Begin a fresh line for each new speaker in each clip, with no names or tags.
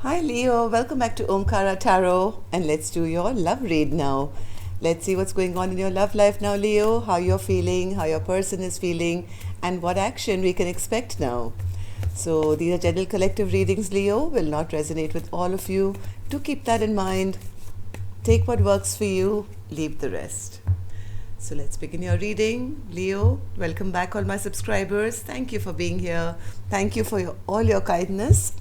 Hi Leo, welcome back to Omkara Tarot, and let's do your love read now. Let's see what's going on in your love life now, Leo, how you're feeling, how your person is feeling, and what action we can expect now. So these are general collective readings, Leo, will not resonate with all of you. Do keep that in mind. Take what works for you, leave the rest. So let's begin your reading. Leo, welcome back all my subscribers. Thank you for being here. Thank you for all your kindness.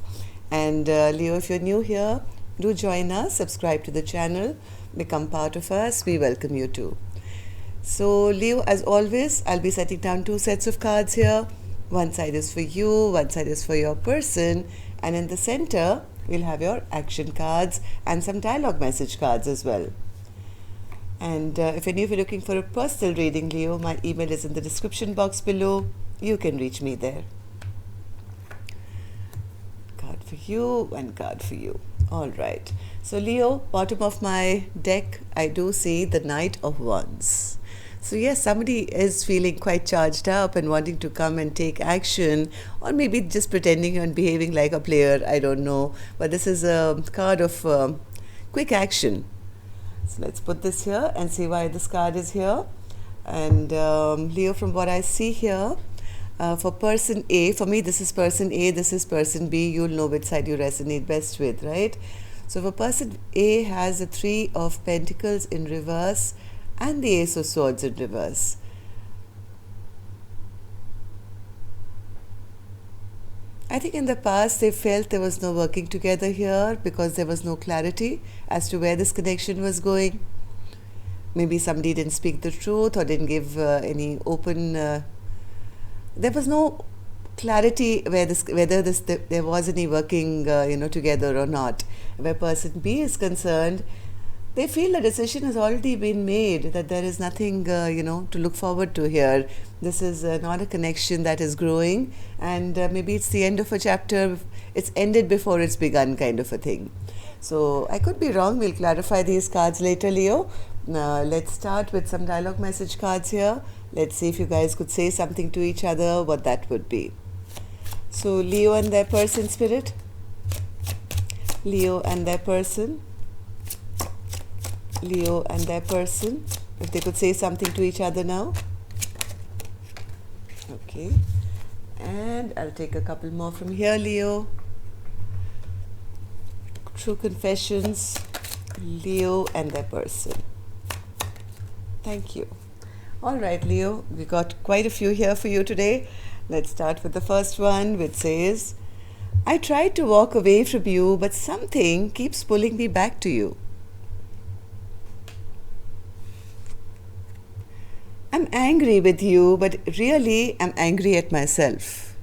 And Leo, if you're new here, do join us, subscribe to the channel, become part of us. We welcome you too. So Leo, as always, I'll be setting down two sets of cards here. One side is for you, one side is for your person, and in the center, we'll have your action cards and some dialogue message cards as well. And if any of you are looking for a personal reading, Leo, my email is in the description box below. You can reach me there. Card for you and card for you. All right. So Leo, bottom of my deck, I do see the Knight of Wands. So yes, somebody is feeling quite charged up and wanting to come and take action, or maybe just pretending and behaving like a player, I don't know. But this is a card of quick action. So let's put this here and see why this card is here. And Leo, from what I see here, for person A, for me this is person A, this is person B, you'll know which side you resonate best with, right? So for person A has the Three of Pentacles in reverse and the Ace of Swords in reverse. I think in the past they felt there was no working together here because there was no clarity as to where this connection was going. Maybe somebody didn't speak the truth or didn't give any open there was no clarity whether there was any working together or not. Where person B is concerned, they feel the decision has already been made, that there is nothing to look forward to here. This is not a connection that is growing, and maybe it's the end of a chapter, it's ended before it's begun, kind of a thing. So I could be wrong. We'll clarify these cards later, Leo. Let's start with some dialogue message cards here. Let's see if you guys could say something to each other, what that would be. So Leo and their person, spirit. Leo and their person. Leo and their person. If they could say something to each other now. Okay. And I'll take a couple more from here, Leo. True confessions. Leo and their person. Thank you. All right, Leo, we got quite a few here for you today. Let's start with the first one, which says, I tried to walk away from you, but something keeps pulling me back to you. I'm angry with you, but really I'm angry at myself.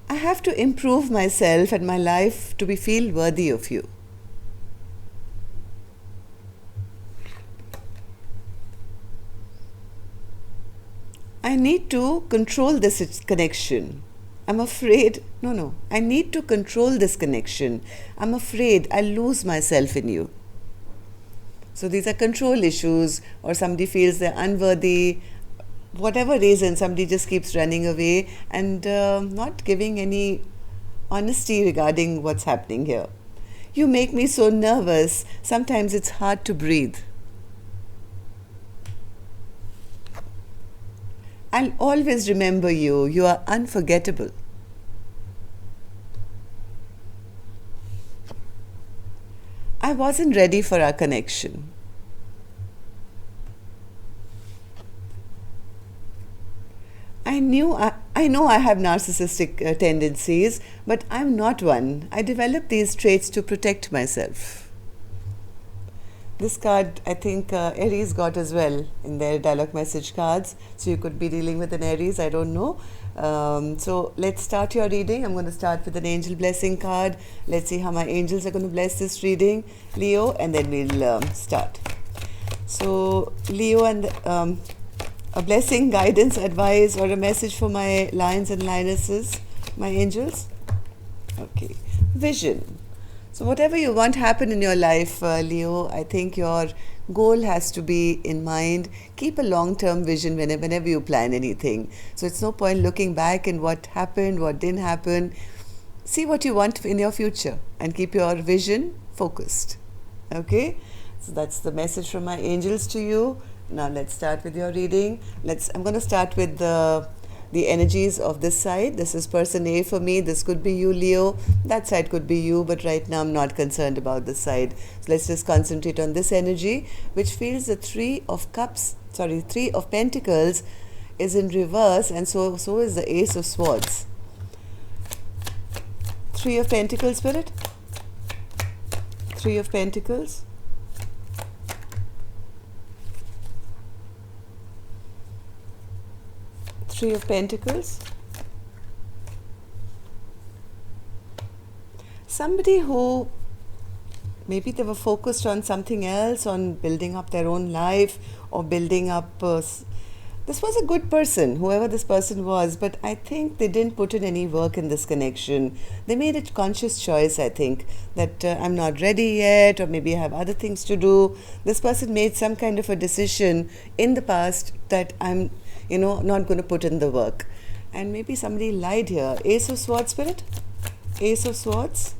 I have to improve myself and my life to feel worthy of you. I need to control this connection. I'm afraid, I need to control this connection. I'm afraid I'll lose myself in you. So these are control issues, or somebody feels they're unworthy. Whatever reason, somebody just keeps running away and not giving any honesty regarding what's happening here. You make me so nervous. Sometimes it's hard to breathe. I'll always remember you. You are unforgettable. I wasn't ready for our connection. I know I have narcissistic tendencies, but I'm not one. I developed these traits to protect myself. This card, I think Aries got as well in their dialogue message cards. So you could be dealing with an Aries, I don't know. So let's start your reading. I'm going to start with an angel blessing card. Let's see how my angels are going to bless this reading, Leo, and then we'll start. So Leo, and a blessing, guidance, advice, or a message for my lions and lionesses, my angels. Okay. Vision. So whatever you want happen in your life, Leo, I think your goal has to be in mind. Keep a long-term vision whenever you plan anything. So it's no point looking back and what happened, what didn't happen. See what you want in your future and keep your vision focused. Okay? So that's the message from my angels to you. Now let's start with your reading. I'm going to start with the energies of this side. This is person A for me. This could be you, Leo. That side could be you, but right now I'm not concerned about this side. So let's just concentrate on this energy, which feels the Three of Pentacles is in reverse, and so is the Ace of Swords. Three of Pentacles, Spirit. Three of Pentacles. Three of Pentacles. Somebody who maybe they were focused on something else, on building up their own life or building up. This was a good person, whoever this person was, but I think they didn't put in any work in this connection. They made a conscious choice, I think, that I'm not ready yet, or maybe I have other things to do. This person made some kind of a decision in the past that I'm not going to put in the work. And maybe somebody lied here. Ace of Swords, Spirit. Ace of Swords.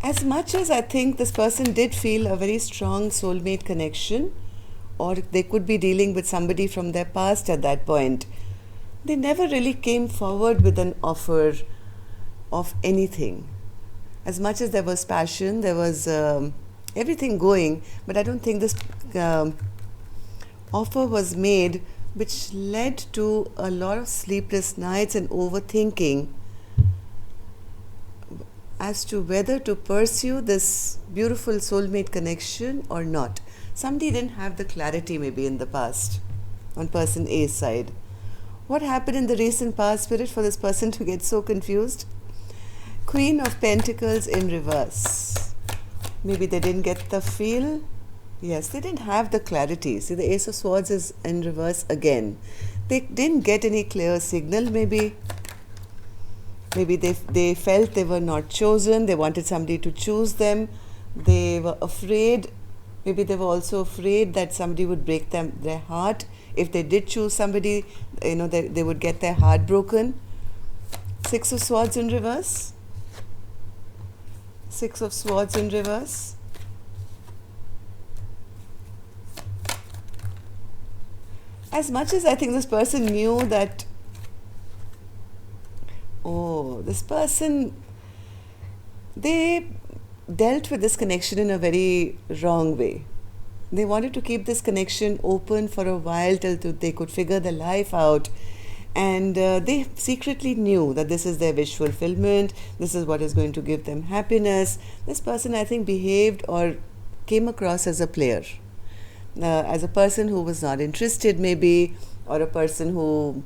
As much as I think this person did feel a very strong soulmate connection, or they could be dealing with somebody from their past at that point, they never really came forward with an offer of anything. As much as there was passion, there was everything going, but I don't think this offer was made, which led to a lot of sleepless nights and overthinking as to whether to pursue this beautiful soulmate connection or not. Somebody didn't have the clarity maybe in the past on person A's side. What happened in the recent past, Spirit, for this person to get so confused? Queen of Pentacles in reverse. Maybe they didn't get the feel. Yes, they didn't have the clarity. See, the Ace of Swords is in reverse again. They didn't get any clear signal maybe. Maybe they felt they were not chosen. They wanted somebody to choose them. They were afraid. Maybe they were also afraid that somebody would break their heart. If they did choose somebody, they would get their heart broken. Six of Swords in reverse. Six of Swords in reverse. As much as I think this person knew that, this person, they dealt with this connection in a very wrong way. They wanted to keep this connection open for a while till they could figure their life out. And they secretly knew that this is their wish fulfillment, this is what is going to give them happiness. This person, I think, behaved or came across as a player, as a person who was not interested maybe, or a person who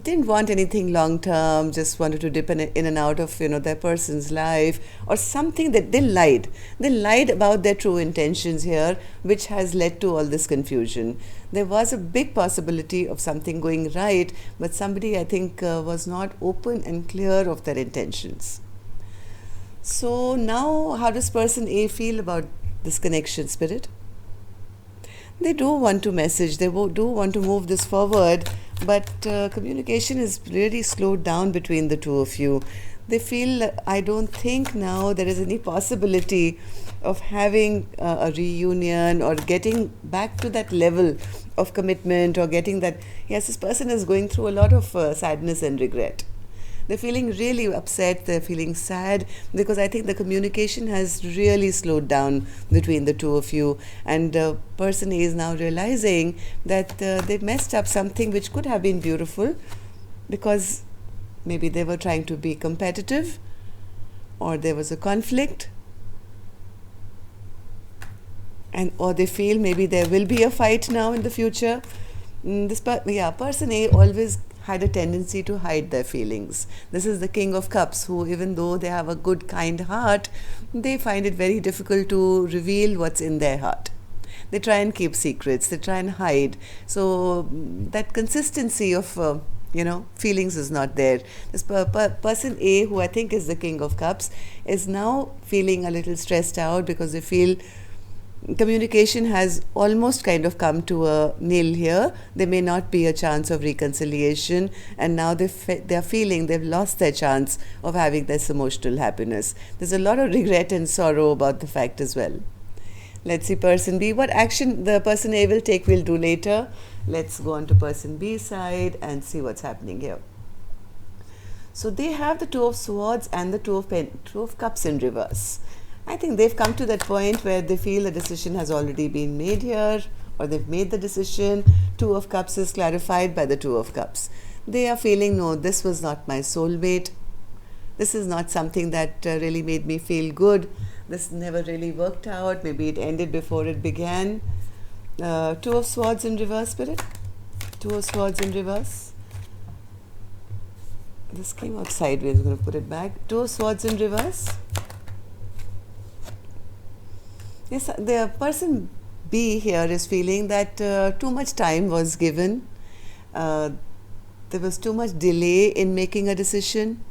didn't want anything long term, just wanted to dip in and out of their person's life or something. That they lied about their true intentions here, which has led to all this confusion. There was a big possibility of something going right, but somebody, I think, was not open and clear of their intentions. So now, how does person A feel about this connection, Spirit? They do want to message, they do want to move this forward, but communication is really slowed down between the two of you. They feel, I don't think now there is any possibility of having a reunion or getting back to that level of commitment, or getting that, yes, this person is going through a lot of sadness and regret. They're feeling really upset, they're feeling sad, because I think the communication has really slowed down between the two of you. And person A is now realizing that they messed up something which could have been beautiful, because maybe they were trying to be competitive, or there was a conflict, or they feel maybe there will be a fight now in the future. Person A always had a tendency to hide their feelings. This is the King of Cups, who, even though they have a good, kind heart, they find it very difficult to reveal what's in their heart. They try and keep secrets, they try and hide. So that consistency of feelings is not there. This person A, who I think is the King of Cups, is now feeling a little stressed out because they feel communication has almost kind of come to a nil here. There may not be a chance of reconciliation, and now they're feeling they've lost their chance of having this emotional happiness. There's a lot of regret and sorrow about the fact as well. Let's see person B. What action the person A will take, we'll do later. Let's go on to person B side and see what's happening here. So they have the Two of Swords and the Two of Cups in reverse. I think they've come to that point where they feel the decision has already been made here, or they've made the decision. Two of Cups is clarified by the Two of Cups. They are feeling, no, this was not my soulmate. This is not something that really made me feel good. This never really worked out. Maybe it ended before it began. Two of Swords in reverse, Spirit. Two of Swords in reverse. This came out sideways. I'm going to put it back. Two of Swords in reverse. Yes, the person B here is feeling that too much time was given. There was too much delay in making a decision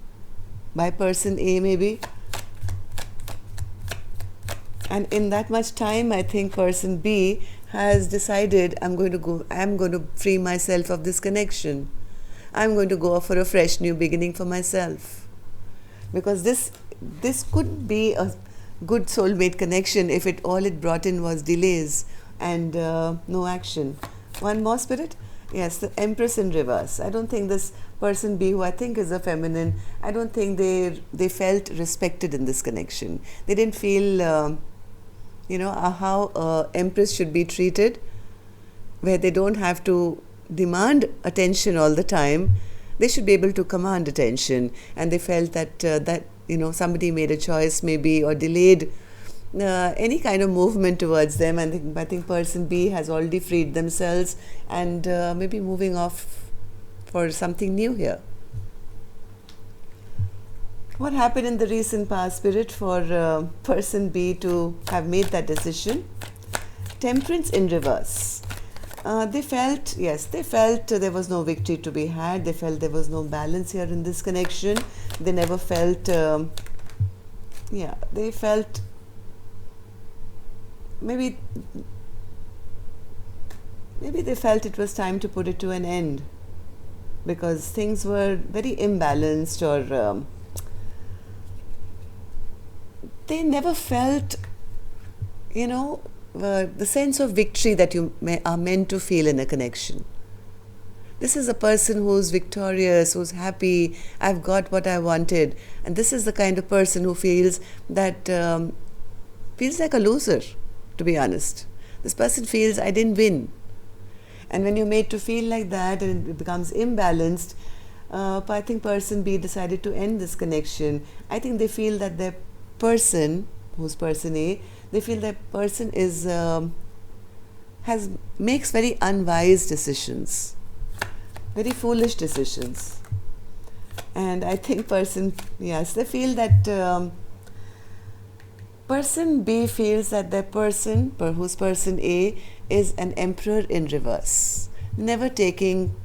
by person A maybe. And in that much time, I think person B has decided, I'm going to free myself of this connection. I'm going to go for a fresh new beginning for myself. Because this could be a good soulmate connection if all it brought in was delays and no action. One more, Spirit? Yes, the Empress in reverse. I don't think this person B, who I think is a feminine, I don't think they felt respected in this connection. They didn't feel how Empress should be treated, where they don't have to demand attention all the time. They should be able to command attention, and they felt that somebody made a choice maybe, or delayed any kind of movement towards them. And I think person B has already freed themselves and maybe moving off for something new here. What happened in the recent past, Spirit, for person B to have made that decision? Temperance in reverse. They felt there was no victory to be had. They felt there was no balance here in this connection. They never felt, they felt maybe they felt it was time to put it to an end because things were very imbalanced, or they never felt, the sense of victory that you are meant to feel in a connection. This is a person who's victorious, who's happy, I've got what I wanted. And this is the kind of person who feels that, feels like a loser, to be honest. This person feels, I didn't win. And when you're made to feel like that and it becomes imbalanced, I think person B decided to end this connection. I think they feel that their person, who's person A, they feel that person is makes very unwise decisions, very foolish decisions. And I think they feel that person B feels that their person, who's person A, is an emperor in reverse, never taking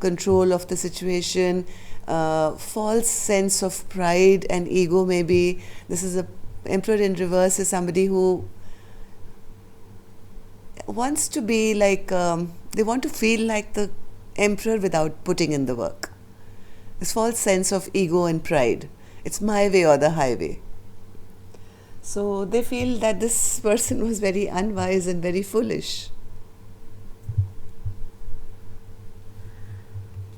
control of the situation, false sense of pride and ego maybe. This is a emperor in reverse is somebody who wants to be like, they want to feel like the emperor without putting in the work. This false sense of ego and pride. It's my way or the highway. So they feel that this person was very unwise and very foolish.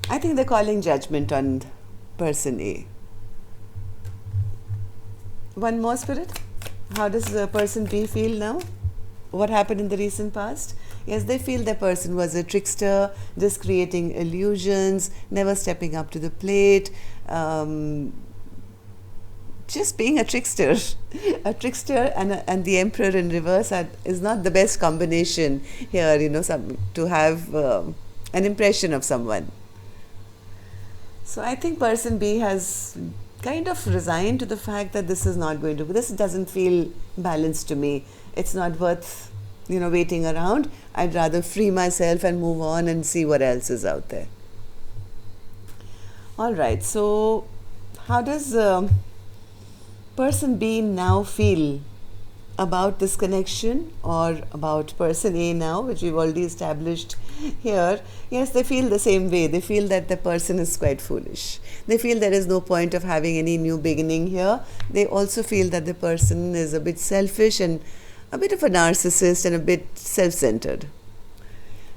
I think they're calling judgment on person A. One more, Spirit. How does person B feel now? What happened in the recent past? Yes, they feel the person was a trickster, just creating illusions, never stepping up to the plate, just being a trickster. A trickster and the emperor in reverse is not the best combination here, to have an impression of someone. So I think person B has kind of resigned to the fact that this doesn't feel balanced to me. It's not worth, waiting around. I'd rather free myself and move on and see what else is out there. All right. So, how does person B now feel about this connection, or about person A now, which we've already established here? Yes, they feel the same way. They feel that the person is quite foolish. They feel there is no point of having any new beginning here. They also feel that the person is a bit selfish and a bit of a narcissist and a bit self centered.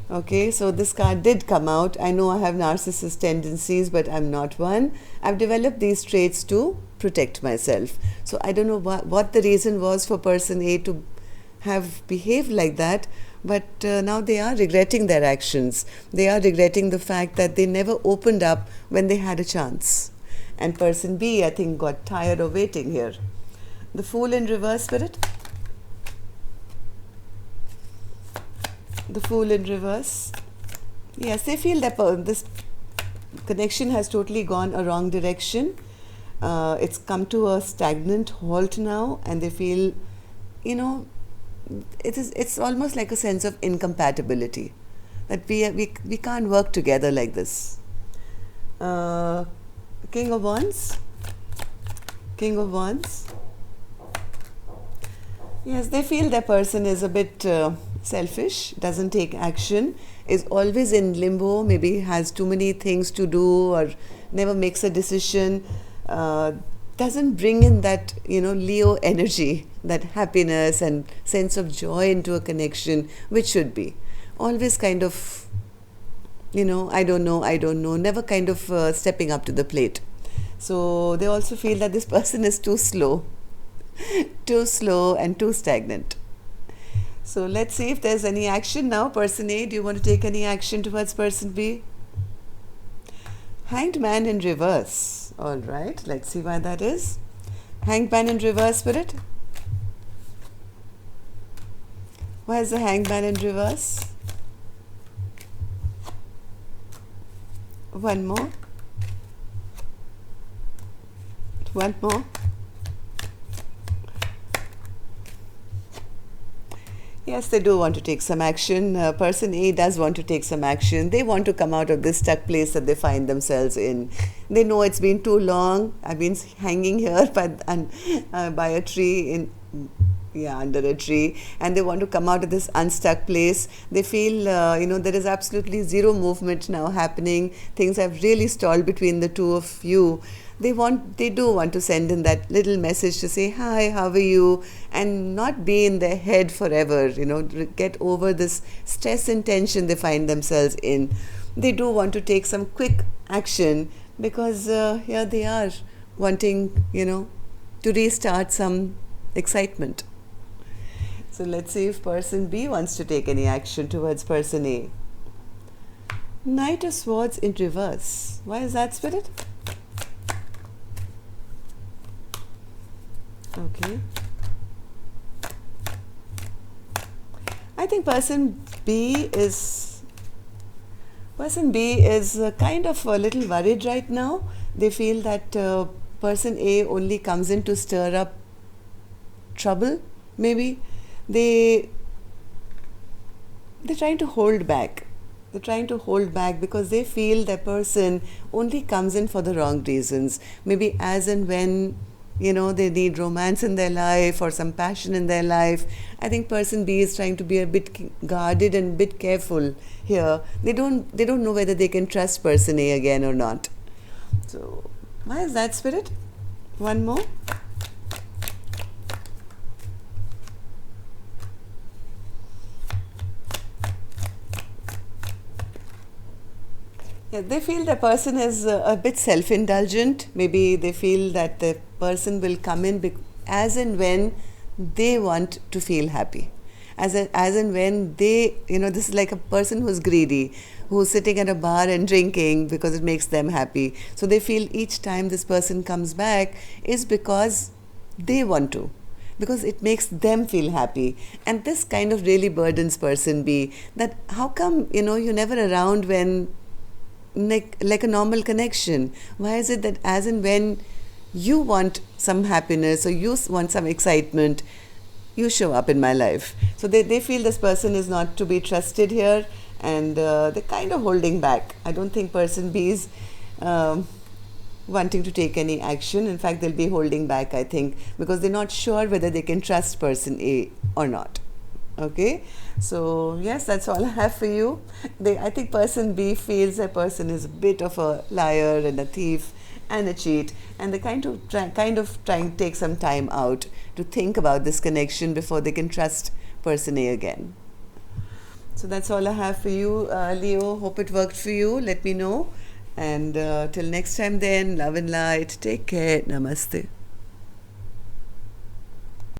Okay, so this card did come out. I know I have narcissist tendencies, but I'm not one. I've developed these traits to protect myself. So I don't know what the reason was for person A to have behaved like that, but now they are regretting their actions. They are regretting the fact that they never opened up when they had a chance. And person B, I think, got tired of waiting here. The Fool in reverse, Spirit. The Fool in reverse. Yes, they feel that this connection has totally gone a wrong direction. It's come to a stagnant halt now, and they feel, you know, it's almost like a sense of incompatibility, that we can't work together like this. King of Wands. King of Wands. Yes, they feel their person is a bit selfish, doesn't take action, is always in limbo, maybe has too many things to do, or never makes a decision, doesn't bring in that, Leo energy, that happiness and sense of joy into a connection, which should be. Always kind of, I don't know, never kind of stepping up to the plate. So they also feel that this person is too slow and too stagnant. So let's see if there's any action now. Person A, do you want to take any action towards person B? Hanged Man in reverse. All right, let's see why that is. Hanged Man in reverse, Spirit. Why is the Hanged Man in reverse? One more. One more. Yes, they do want to take some action. Person A does want to take some action. They want to come out of this stuck place that they find themselves in. They know it's been too long. I've been hanging here by a tree under a tree, and they want to come out of this unstuck place. They feel, there is absolutely zero movement now happening. Things have really stalled between the two of you. They do want to send in that little message to say, hi, how are you? And not be in their head forever, get over this stress and tension they find themselves in. They do want to take some quick action, because here they are wanting, to restart some excitement. So let's see if person B wants to take any action towards person A. Knight of Swords in reverse. Why is that, Spirit? Okay. I think person B is kind of a little worried right now. They feel that person A only comes in to stir up trouble, maybe. They're trying to hold back. They're trying to hold back because they feel that person only comes in for the wrong reasons. Maybe as and when they need romance in their life or some passion in their life. I think person B is trying to be a bit guarded and a bit careful here. They don't know whether they can trust person A again or not. So why is that, Spirit? One more. Yeah, they feel the person is a bit self-indulgent. Maybe they feel that the person will come in as and when they want to feel happy. As and when they, this is like a person who's greedy, who's sitting at a bar and drinking because it makes them happy. So they feel each time this person comes back is because they want to, because it makes them feel happy. And this kind of really burdens person B, that how come, you're never around when like a normal connection? Why is it that as and when you want some happiness or you want some excitement, you show up in my life? So they feel this person is not to be trusted here, and they're kind of holding back. I don't think person B is wanting to take any action. In fact, they'll be holding back, I think, because they're not sure whether they can trust person A or not. Okay, so yes, that's all I have for you. I think person B feels a person is a bit of a liar and a thief and a cheat, and they kind of trying to take some time out to think about this connection before they can trust person A again. So that's all I have for you, Leo. Hope it worked for you. Let me know. And till next time, then, love and light. Take care. Namaste.